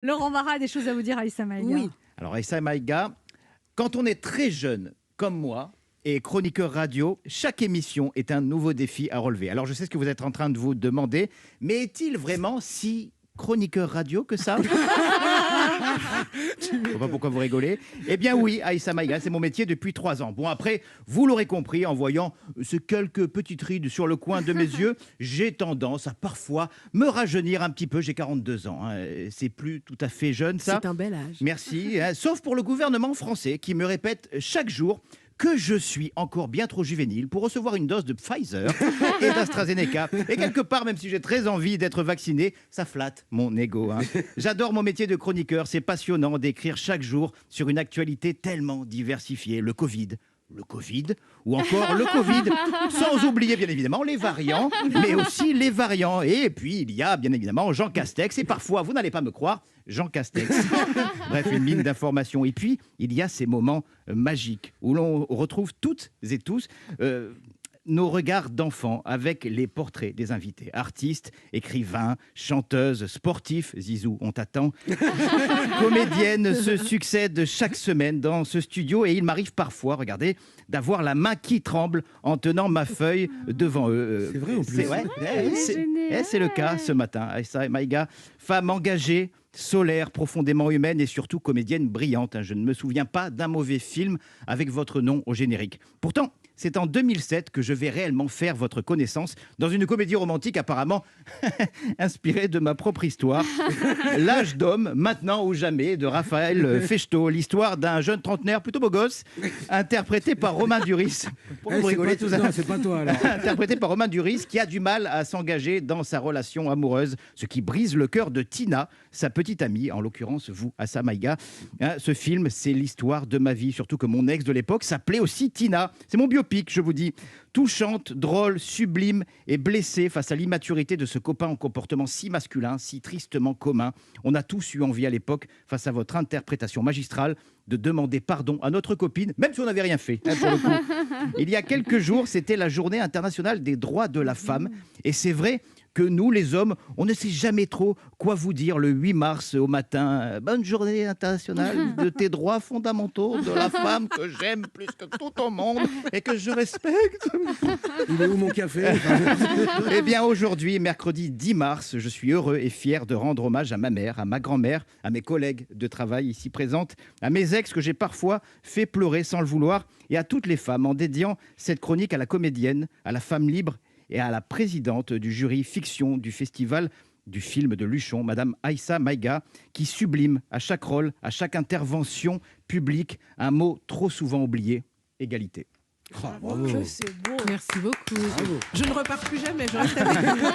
Laurent Marat a des choses à vous dire à Aïssa Maïga. Oui. Alors, Aïssa Maïga, quand on est très jeune, comme moi, et chroniqueur radio, chaque émission est un nouveau défi à relever. Alors, je sais ce que vous êtes en train de vous demander, mais est-il vraiment si chroniqueur radio que ça? Je ne sais pas pourquoi vous rigolez. Eh bien oui, Aïssa Maïga, c'est mon métier depuis 3 ans. Bon, après, vous l'aurez compris, en voyant ces quelques petites rides sur le coin de mes yeux, j'ai tendance à parfois me rajeunir un petit peu. J'ai 42 ans, hein. C'est plus tout à fait jeune, ça. C'est un bel âge. Merci, hein. Sauf pour le gouvernement français qui me répète chaque jour que je suis encore bien trop juvénile pour recevoir une dose de Pfizer et d'AstraZeneca. Et quelque part, même si j'ai très envie d'être vacciné, ça flatte mon ego, hein. J'adore mon métier de chroniqueur. C'est passionnant d'écrire chaque jour sur une actualité tellement diversifiée. Le Covid, ou encore le Covid, sans oublier bien évidemment les variants, mais aussi les variants. Et puis il y a bien évidemment Jean Castex, et parfois, vous n'allez pas me croire, Jean Castex. Bref, une mine d'informations. Et puis, il y a ces moments magiques où l'on retrouve toutes et tous nos regards d'enfants avec les portraits des invités. Artistes, écrivains, chanteuses, sportifs, Zizou, on t'attend. Comédiennes se succèdent chaque semaine dans ce studio et il m'arrive parfois, regardez, d'avoir la main qui tremble en tenant ma feuille devant eux. C'est vrai en plus. C'est le cas ce matin. Aïssa Maïga, femme engagée, solaire, profondément humaine et surtout comédienne brillante. Je ne me souviens pas d'un mauvais film avec votre nom au générique. Pourtant, c'est en 2007 que je vais réellement faire votre connaissance dans une comédie romantique apparemment inspirée de ma propre histoire. L'âge d'homme, maintenant ou jamais, de Raphaël Fechto. L'histoire d'un jeune trentenaire plutôt beau gosse, interprété par Romain Duris. Pourquoi vous rigolez tout ça ? Non, c'est pas toi alors. Interprété par Romain Duris, qui a du mal à s'engager dans sa relation amoureuse, ce qui brise le cœur de Tina, sa petite amie, en l'occurrence vous, Aïssa Maïga. Ce film, c'est l'histoire de ma vie, surtout que mon ex de l'époque s'appelait aussi Tina. C'est mon biopic, je vous dis. Touchante, drôle, sublime et blessée face à l'immaturité de ce copain en comportement si masculin, si tristement commun. On a tous eu envie à l'époque, face à votre interprétation magistrale, de demander pardon à notre copine, même si on n'avait rien fait, hein, pour le coup. Il y a quelques jours, c'était la journée internationale des droits de la femme. Et c'est vrai que nous, les hommes, on ne sait jamais trop quoi vous dire le 8 mars au matin. Bonne journée internationale de tes droits fondamentaux, de la femme que j'aime plus que tout au monde et que je respecte. Il est où mon café? Eh bien, aujourd'hui, mercredi 10 mars, je suis heureux et fier de rendre hommage à ma mère, à ma grand-mère, à mes collègues de travail ici présentes, à mes ex que j'ai parfois fait pleurer sans le vouloir et à toutes les femmes en dédiant cette chronique à la comédienne, à la femme libre et à la présidente du jury fiction du festival du film de Luchon, Madame Aïssa Maïga, qui sublime à chaque rôle, à chaque intervention publique, un mot trop souvent oublié, égalité. Oh, bravo. C'est beau. Merci beaucoup. Bravo. Je ne repars plus jamais. Je reste avec vous.